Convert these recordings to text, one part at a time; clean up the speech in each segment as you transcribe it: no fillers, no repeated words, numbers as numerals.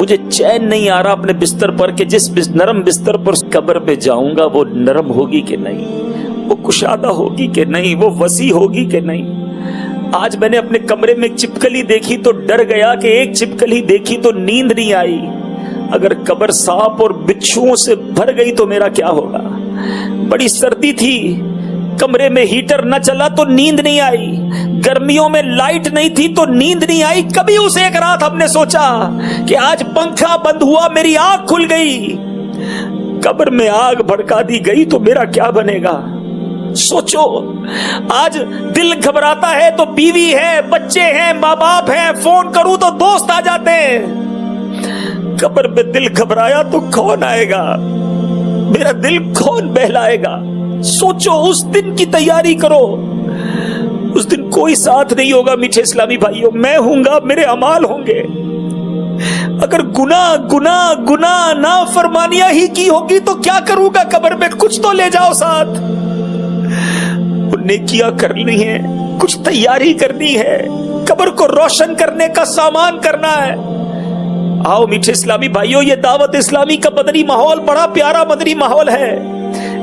مجھے چین نہیں آ رہا اپنے بستر پر کہ جس نرم بستر پر قبر پہ جاؤں گا وہ نرم ہوگی کہ نہیں، وہ کشادہ ہوگی کہ نہیں، وہ وسیع ہوگی کہ نہیں۔ آج میں نے اپنے کمرے میں ایک چپکلی دیکھی تو ڈر گیا کہ ایک چپکلی دیکھی تو نیند نہیں آئی، اگر قبر سانپ اور بچھوؤں سے بھر گئی تو میرا کیا ہوگا۔ بڑی سردی تھی، کمرے میں ہیٹر نہ چلا تو نیند نہیں آئی، گرمیوں میں لائٹ نہیں تھی تو نیند نہیں آئی۔ کبھی اس ایک رات ہم نے سوچا کہ آج پنکھا بند ہوا میری آنکھ کھل گئی، قبر میں آگ بھڑکا دی گئی تو میرا کیا بنے گا۔ سوچو، آج دل گھبراتا ہے تو بیوی ہے، بچے ہیں، ماں باپ ہیں، فون کروں تو دوست آ جاتے ہیں۔ قبر میں دل گھبرایا تو کون آئے گا، میرا دل کون بہلائے گا۔ سوچو، اس دن کی تیاری کرو، اس دن کوئی ساتھ نہیں ہوگا میٹھے اسلامی بھائیوں، میں ہوں گا، میرے اعمال ہوں گے۔ اگر گناہ نافرمانیاں ہی کی ہوگی تو کیا کروں گا قبر میں، کچھ تو لے جاؤ ساتھ، نیکیاں کرنی ہے، کچھ تیاری کرنی ہے، قبر کو روشن کرنے کا سامان کرنا ہے۔ آؤ میٹھے اسلامی بھائیوں، یہ دعوت اسلامی کا مدنی ماحول بڑا پیارا مدنی ماحول ہے۔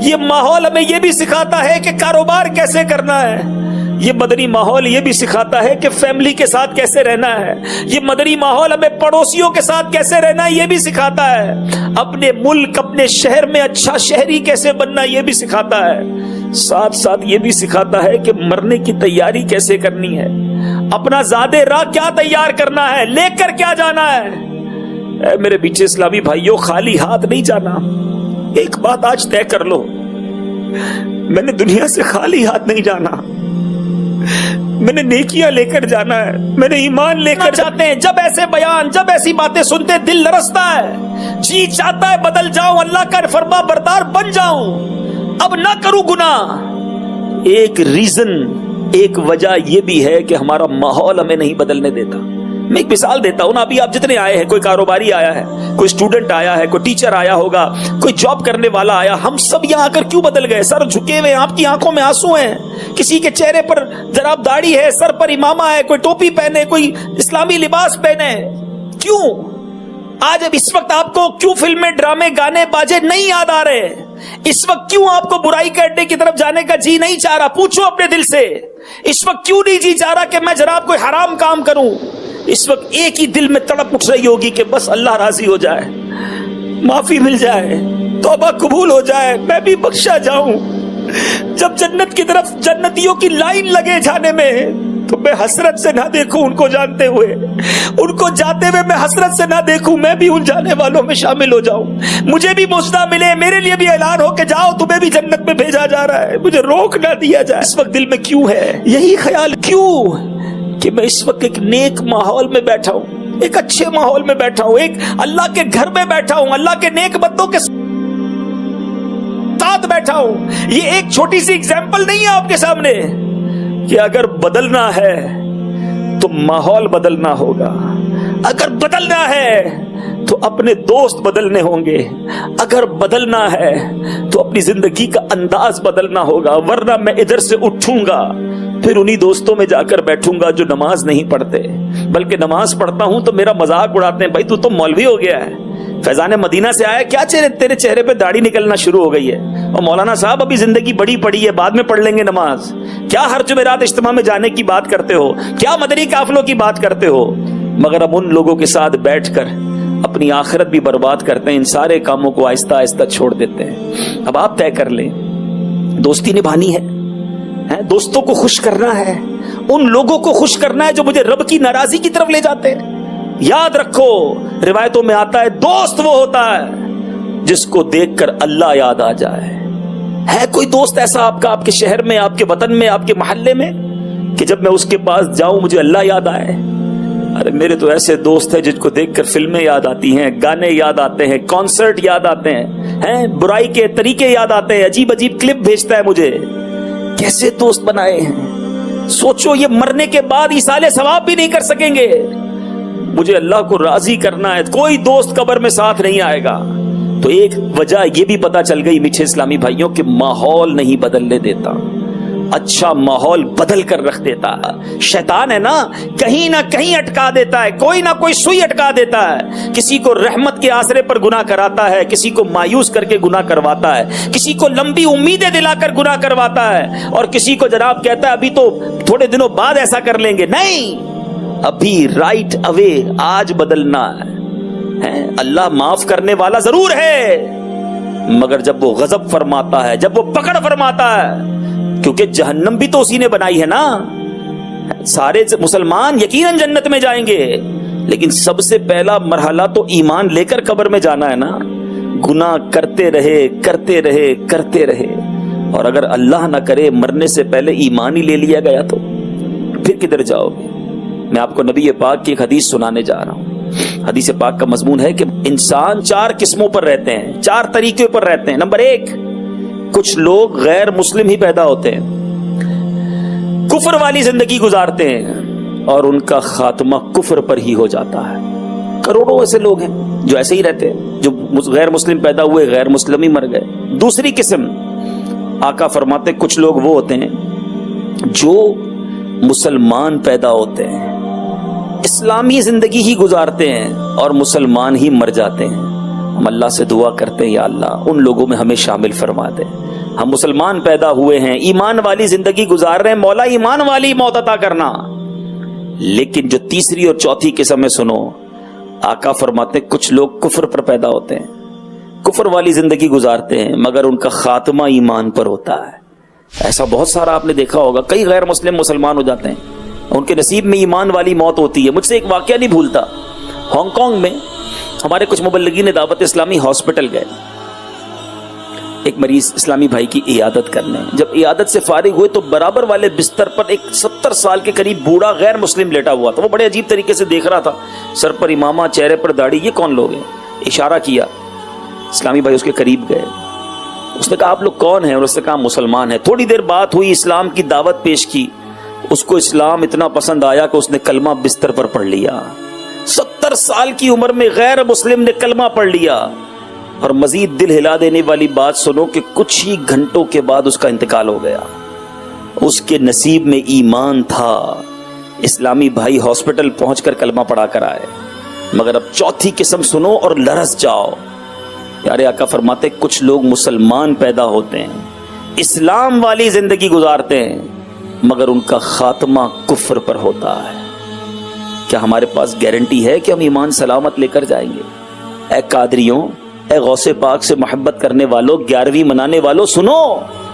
یہ ماحول ہمیں یہ بھی سکھاتا ہے کہ کاروبار کیسے کرنا ہے، یہ مدنی ماحول یہ بھی سکھاتا ہے کہ فیملی کے ساتھ کیسے رہنا ہے، یہ مدنی ماحول ہمیں پڑوسیوں کے ساتھ کیسے رہنا ہے یہ بھی سکھاتا ہے، اپنے ملک اپنے شہر میں اچھا شہری کیسے بننا یہ بھی سکھاتا ہے، ساتھ ساتھ یہ بھی سکھاتا ہے کہ مرنے کی تیاری کیسے کرنی ہے، اپنا زادے راہ کیا تیار کرنا ہے، لے کر کیا جانا ہے۔ اے میرے بیچے اسلامی بھائیوں، خالی ہاتھ نہیں جانا۔ ایک بات آج طے کر لو، میں نے دنیا سے خالی ہاتھ نہیں جانا، میں نے نیکیاں لے کر جانا ہے، میں نے ایمان لے کر جاتے ہیں۔ جب ایسے بیان، جب ایسی باتیں سنتے دل لرزتا ہے، جی چاہتا ہے بدل جاؤں، اللہ کا فرما بردار بن جاؤں، اب نہ کروں گناہ۔ ایک ریزن، ایک وجہ یہ بھی ہے کہ ہمارا ماحول ہمیں نہیں بدلنے دیتا۔ میں ایک مثال دیتا ہوں نا، ابھی آپ جتنے آئے ہیں، کوئی کاروباری آیا ہے، کوئی اسٹوڈنٹ آیا ہے، کوئی ٹیچر آیا ہوگا، کوئی جاب کرنے والا آیا، ہم سب یہاں آ کر کیوں بدل گئے؟ سر جھکے ہوئے، آپ کی آنکھوں میں آنسو ہیں، کسی کے چہرے پر جناب داڑھی ہے، سر پر امامہ ہے، کوئی ٹوپی پہنے، کوئی اسلامی لباس پہنے، کیوں؟ آج اب اس وقت آپ کو کیوں فلمیں، ڈرامے، گانے، باجے نہیں یاد آ رہے؟ اس وقت کیوں آپ کو برائی کے اڈے کی طرف جانے کا جی نہیں چاہ رہا؟ پوچھو اپنے دل سے، اس وقت کیوں نہیں جی چاہ رہا کہ میں جناب کوئی حرام کام کروں؟ اس وقت ایک ہی دل میں تڑپ اٹھ رہی ہوگی کہ بس اللہ راضی ہو جائے، معافی مل جائے، توبہ قبول ہو جائے، میں بھی بخشا جاؤں۔ جب جنت کی طرف جنتیوں کی لائن لگے جانے میں تو میں حسرت سے نہ دیکھوں ان کو جانتے ہوئے، ان کو جاتے ہوئے میں حسرت سے نہ دیکھوں، میں بھی ان جانے والوں میں شامل ہو جاؤں، مجھے بھی مجدہ ملے، میرے لیے بھی اعلان ہو کہ جاؤ تمہیں بھی جنت میں بھیجا جا رہا ہے، مجھے روک نہ دیا جائے۔ اس وقت دل میں کیوں ہے یہی خیال، کیوں کہ میں اس وقت ایک نیک ماحول میں بیٹھا ہوں، ایک اچھے ماحول میں بیٹھا ہوں، ایک اللہ کے گھر میں بیٹھا ہوں، اللہ کے نیک بندوں کے ساتھ بیٹھا ہوں۔ یہ ایک چھوٹی سی ایگزامپل نہیں ہے آپ کے سامنے کہ اگر بدلنا ہے تو ماحول بدلنا ہوگا، اگر بدلنا ہے تو اپنے دوست بدلنے ہوں گے، اگر بدلنا ہے تو اپنی زندگی کا انداز بدلنا ہوگا، ورنہ میں ادھر سے اٹھوں گا پھر انہی دوستوں میں جا کر بیٹھوں گا جو نماز نہیں پڑھتے، بلکہ نماز پڑھتا ہوں تو میرا مذاق اڑاتے ہیں، بھائی تو مولوی ہو گیا ہے، فیضان مدینہ سے آیا، کیا تیرے چہرے پہ داڑھی نکلنا شروع ہو گئی ہے، اور مولانا صاحب ابھی زندگی بڑی پڑی ہے، بعد میں پڑھ لیں گے نماز، کیا ہر جمعرات اجتماع میں جانے کی بات کرتے ہو، کیا مدنی قافلوں کی بات کرتے ہو؟ مگر ہم ان لوگوں کے ساتھ بیٹھ کر اپنی آخرت بھی برباد کرتے ہیں، ان سارے کاموں کو آہستہ آہستہ چھوڑ دیتے ہیں۔ اب آپ طے کر لیں، دوستی نبھانی ہے، دوستوں کو خوش کرنا ہے، ان لوگوں کو خوش کرنا ہے جو مجھے رب کی ناراضی کی طرف لے جاتے ہیں۔ یاد رکھو، روایتوں میں آتا ہے دوست وہ ہوتا ہے جس کو دیکھ کر اللہ یاد آ جائے۔ ہے کوئی دوست ایسا آپ کا، آپ کے شہر میں، آپ کے وطن میں، آپ کے محلے میں، کہ جب میں اس کے پاس جاؤں مجھے اللہ یاد آئے؟ ارے میرے تو ایسے دوست ہیں جن کو دیکھ کر فلمیں یاد آتی ہیں، گانے یاد آتے ہیں، کانسرٹ یاد آتے ہیں، برائی کے طریقے یاد آتے ہیں، عجیب عجیب کلپ بھیجتا ہے مجھے۔ کیسے دوست بنائے ہیں؟ سوچو، یہ مرنے کے بعد ایصال ثواب بھی نہیں کر سکیں گے۔ مجھے اللہ کو راضی کرنا ہے، کوئی دوست قبر میں ساتھ نہیں آئے گا۔ تو ایک وجہ یہ بھی پتا چل گئی میٹھے اسلامی بھائیوں کہ ماحول نہیں بدلنے دیتا، اچھا ماحول بدل کر رکھ دیتا ہے. شیطان ہے نا, کہیں نہ کہیں اٹکا دیتا ہے, کوئی نہ کوئی سوئی اٹکا دیتا ہے. کسی کو رحمت کے آسرے پر گناہ کراتا ہے, کسی کو مایوس کر کے گناہ کرواتا ہے, کسی کو لمبی امیدیں دلا کر گناہ کرواتا ہے, اور کسی کو جناب کہتا ہے ابھی تو تھوڑے دنوں بعد ایسا کر لیں گے. نہیں, ابھی رائٹ اوے, آج بدلنا ہے. اللہ معاف کرنے والا ضرور ہے, مگر جب وہ غضب فرماتا ہے, جب وہ پکڑ فرماتا ہے, کیونکہ جہنم بھی تو اسی نے بنائی ہے نا. سارے مسلمان یقیناً جنت میں جائیں گے, لیکن سب سے پہلا مرحلہ تو ایمان لے کر قبر میں جانا ہے نا. گناہ کرتے رہے کرتے رہے کرتے رہے, اور اگر اللہ نہ کرے مرنے سے پہلے ایمان ہی لے لیا گیا تو پھر کدھر جاؤ گے. میں آپ کو نبی پاک کی ایک حدیث سنانے جا رہا ہوں. حدیث پاک کا مضمون ہے کہ انسان 4 قسموں پر رہتے ہیں, 4 طریقے پر رہتے ہیں. نمبر 1, کچھ لوگ غیر مسلم ہی پیدا ہوتے ہیں, کفر والی زندگی گزارتے ہیں, اور ان کا خاتمہ کفر پر ہی ہو جاتا ہے. کروڑوں ایسے لوگ ہیں جو ایسے ہی رہتے ہیں, جو غیر مسلم پیدا ہوئے غیر مسلم ہی مر گئے. دوسری قسم, آقا فرماتے کچھ لوگ وہ ہوتے ہیں جو مسلمان پیدا ہوتے ہیں, اسلامی زندگی ہی گزارتے ہیں, اور مسلمان ہی مر جاتے ہیں. ہم اللہ سے دعا کرتے ہیں یا اللہ ان لوگوں میں ہمیں شامل فرما دے. ہم مسلمان پیدا ہوئے ہیں, ایمان والی زندگی گزار رہے ہیں, مولا ایمان والی موت عطا کرنا. لیکن جو تیسری اور چوتھی قسم ہے سنو, آقا فرماتے کچھ لوگ کفر پر پیدا ہوتے ہیں, کفر والی زندگی گزارتے ہیں, مگر ان کا خاتمہ ایمان پر ہوتا ہے. ایسا بہت سارا آپ نے دیکھا ہوگا, کئی غیر مسلم مسلمان ہو جاتے ہیں, ان کے نصیب میں ایمان والی موت ہوتی ہے. مجھ سے ایک واقعہ نہیں بھولتا, ہانگ کانگ میں ہمارے کچھ مبلغین دعوت اسلامی ہاسپٹل گئے ایک مریض اسلامی بھائی کی عیادت کرنے. جب عیادت سے فارغ ہوئے تو برابر والے بستر پر ایک 70 سال کے قریب بوڑھا غیر مسلم لیٹا ہوا تھا. وہ بڑے عجیب طریقے سے دیکھ رہا تھا, سر پر امامہ, چہرے پر داڑھی. یہ کون لوگ ہیں؟ اشارہ کیا, اسلامی بھائی اس کے قریب گئے. اس نے کہا آپ لوگ کون ہیں؟ اور اس نے کہا مسلمان ہیں. تھوڑی دیر بات ہوئی, اسلام کی دعوت پیش کی. اس کو اسلام اتنا پسند آیا کہ اس نے کلمہ بستر پر پڑھ لیا. 70 سال کی عمر میں غیر مسلم نے کلمہ پڑھ لیا. اور مزید دل ہلا دینے والی بات سنو کہ کچھ ہی گھنٹوں کے بعد اس کا انتقال ہو گیا. اس کے نصیب میں ایمان تھا. اسلامی بھائی ہاسپٹل پہنچ کر کلمہ پڑھا کر آئے. مگر اب چوتھی قسم سنو اور لرز جاؤ. پیارے آقا فرماتے کچھ لوگ مسلمان پیدا ہوتے ہیں, اسلام والی زندگی گزارتے ہیں, مگر ان کا خاتمہ کفر پر ہوتا ہے. کیا ہمارے پاس گارنٹی ہے کہ ہم ایمان سلامت لے کر جائیں گے؟ اے قادریوں, اے غوث پاک سے محبت کرنے والوں, 11ویں منانے والوں, سنو.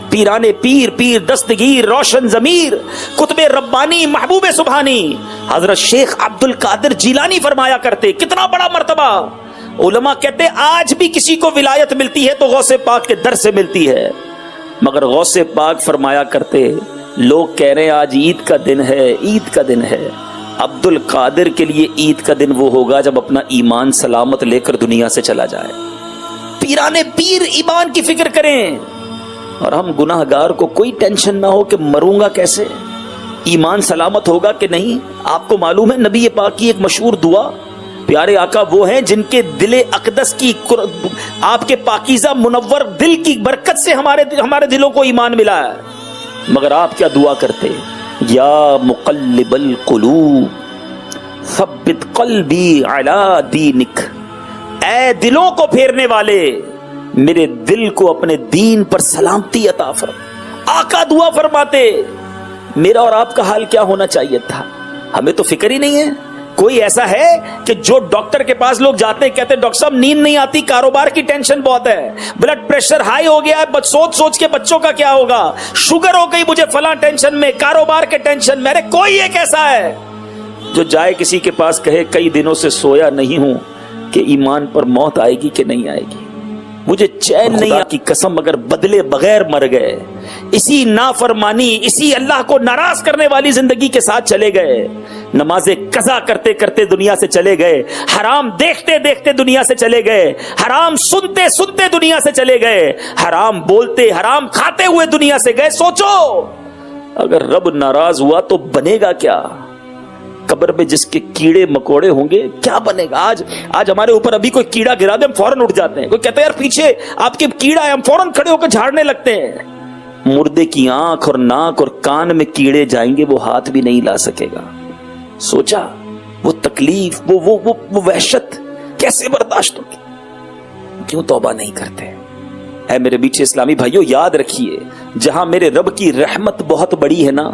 پیرانے پیر, پیر دستگیر, روشن ضمیر, قطب ربانی, محبوب سبحانی حضرت شیخ عبد القادر جیلانی فرمایا کرتے, کتنا بڑا مرتبہ. علماء کہتے آج بھی کسی کو ولایت ملتی ہے تو غوث پاک کے در سے ملتی ہے. مگر غوث پاک فرمایا کرتے لوگ کہہ رہے ہیں آج عید کا دن ہے, عید کا دن ہے. عبد القادر کے لیے عید کا دن وہ ہوگا جب اپنا ایمان سلامت لے کر دنیا سے چلا جائے. پیرانے پیر ایمان کی فکر کریں, اور ہم گناہگار کو کوئی ٹینشن نہ ہو کہ مروں گا کیسے, ایمان سلامت ہوگا کہ نہیں. آپ کو معلوم ہے نبی پاک کی ایک مشہور دعا, پیارے آقا وہ ہیں جن کے دل اقدس کی, آپ کے پاکیزہ منور دل کی برکت سے ہمارے دلوں کو ایمان ملا ہے. مگر آپ کیا دعا کرتے, یا مقلب القلوب ثبت قلبی علی دینک, اے دلوں کو پھیرنے والے میرے دل کو اپنے دین پر سلامتی عطا فرما. آقا دعا فرماتے میرا اور آپ کا حال کیا ہونا چاہیے تھا, ہمیں تو فکر ہی نہیں ہے. کوئی ایسا ہے کہ جو ڈاکٹر کے پاس لوگ جاتے ہیں کہتے ہیں ڈاکٹر صاحب نیند نہیں آتی, کاروبار کی ٹینشن بہت ہے, بلڈ پریشر ہائی ہو گیا ہے, سوچ سوچ کے بچوں کا کیا ہوگا, شوگر ہو گئی مجھے فلاں ٹینشن میں, کاروبار کے ٹینشن میں. ارے کوئی ایک ایسا ہے جو جائے کسی کے پاس کہے کئی دنوں سے سویا نہیں ہوں کہ ایمان پر موت آئے گی کہ نہیں آئے گی, مجھے چین نہیں کی قسم اگر بدلے بغیر مر گئے, اسی نافرمانی, اسی اللہ کو ناراض کرنے والی زندگی کے ساتھ چلے گئے, نمازیں قضا کرتے کرتے دنیا سے چلے گئے, حرام دیکھتے دیکھتے دنیا سے چلے گئے, حرام سنتے سنتے دنیا سے چلے گئے, حرام بولتے حرام کھاتے ہوئے دنیا سے گئے. سوچو اگر رب ناراض ہوا تو بنے گا کیا؟ قبر میں جس کے کیڑے مکوڑے ہوں گے کیا بنے گا؟ آج ہمارے اوپر ابھی کوئی کیڑا گرا دے ہم فوراً اٹھ جاتے ہیں. کوئی کہتا ہے یار پیچھے آپ کے کیڑا ہے, ہم فوراً کھڑے ہو کر جھاڑنے لگتے ہیں. مردے کی آنکھ اور ناک اور کان میں کیڑے جائیں گے وہ ہاتھ بھی نہیں لا سکے گا. سوچا وہ تکلیف وہ وحشت کیسے برداشت ہوگی؟ کیوں توبہ نہیں کرتے؟ اے میرے میٹھے اسلامی بھائیوں، یاد رکھیے جہاں میرے رب کی رحمت بہت بڑی ہے نا،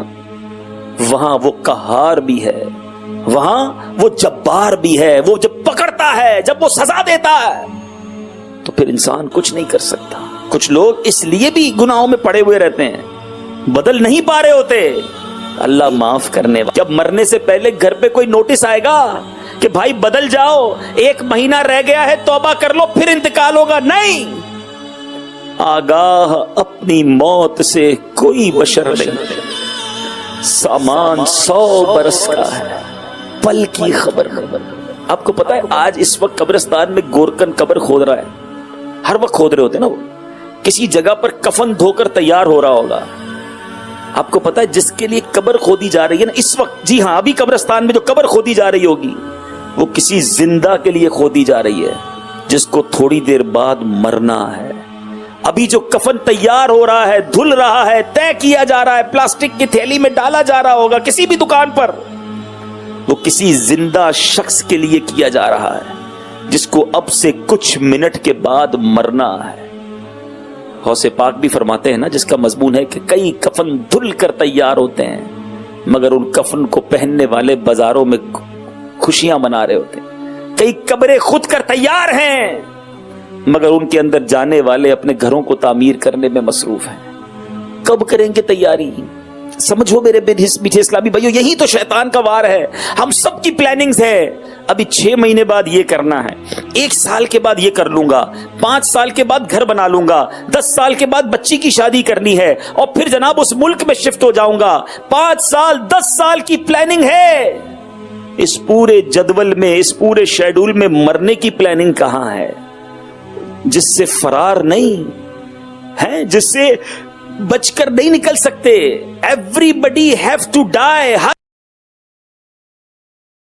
وہاں وہ قہار بھی ہے، وہاں وہ جبار بھی ہے. وہ جب پکڑتا ہے، جب وہ سزا دیتا ہے تو پھر انسان کچھ نہیں کر سکتا. کچھ لوگ اس لیے بھی گناہوں میں پڑے ہوئے رہتے ہیں، بدل نہیں پا رہے ہوتے. اللہ معاف کرنے والا. جب مرنے سے پہلے گھر پہ کوئی نوٹس آئے گا کہ بھائی بدل جاؤ، 1 مہینہ رہ گیا ہے، توبہ کر لو پھر انتقال ہوگا، نہیں. آگاہ اپنی موت سے کوئی بشر نہیں. سامان 100 برس کا ہے، پل کی خبر. آپ کو پتا ہے آج اس وقت قبرستان میں گورکن قبر کھود رہا ہے. ہر وقت کھود رہے ہوتے ہیں نا، وہ کسی جگہ پر کفن دھو کر تیار ہو رہا ہوگا. آپ کو پتا ہے جس کے لیے قبر کھودی جا رہی ہے نا اس وقت، جی ہاں ابھی قبرستان میں جو قبر کھودی جا رہی ہوگی وہ کسی زندہ کے لیے کھودی جا رہی ہے جس کو تھوڑی دیر بعد مرنا ہے. ابھی جو کفن تیار ہو رہا ہے، دھل رہا ہے، طے کیا جا رہا ہے، پلاسٹک کی تھیلی میں ڈالا جا رہا ہوگا کسی بھی دکان پر، وہ کسی زندہ شخص کے لیے کیا جا رہا ہے جس کو اب سے کچھ منٹ کے بعد مرنا ہے. غوث پاک بھی فرماتے ہیں نا، جس کا مضمون ہے کہ کئی کفن دھل کر تیار ہوتے ہیں مگر ان کفن کو پہننے والے بازاروں میں خوشیاں منا رہے ہوتے ہیں. کئی قبریں خود کر تیار ہیں مگر ان کے اندر جانے والے اپنے گھروں کو تعمیر کرنے میں مصروف ہیں. کب کریں گے تیاری؟ سمجھو میرے میٹھے اسلامی بھائیو، یہی تو شیطان کا وار ہے. ہم سب کی پلاننگز ہے، ابھی 6 مہینے بعد یہ کرنا ہے، 1 سال کے بعد یہ کر لوں گا، 5 سال کے بعد گھر بنا لوں گا، 10 سال کے بعد بچی کی شادی کرنی ہے اور پھر جناب اس ملک میں شفٹ ہو جاؤں گا. 5 سال 10 سال کی پلاننگ ہے. اس پورے جدول میں، اس پورے شیڈول میں مرنے کی پلاننگ کہاں ہے؟ جس سے فرار نہیں ہے، جس سے بچ کر نہیں نکل سکتے. Everybody have to dye.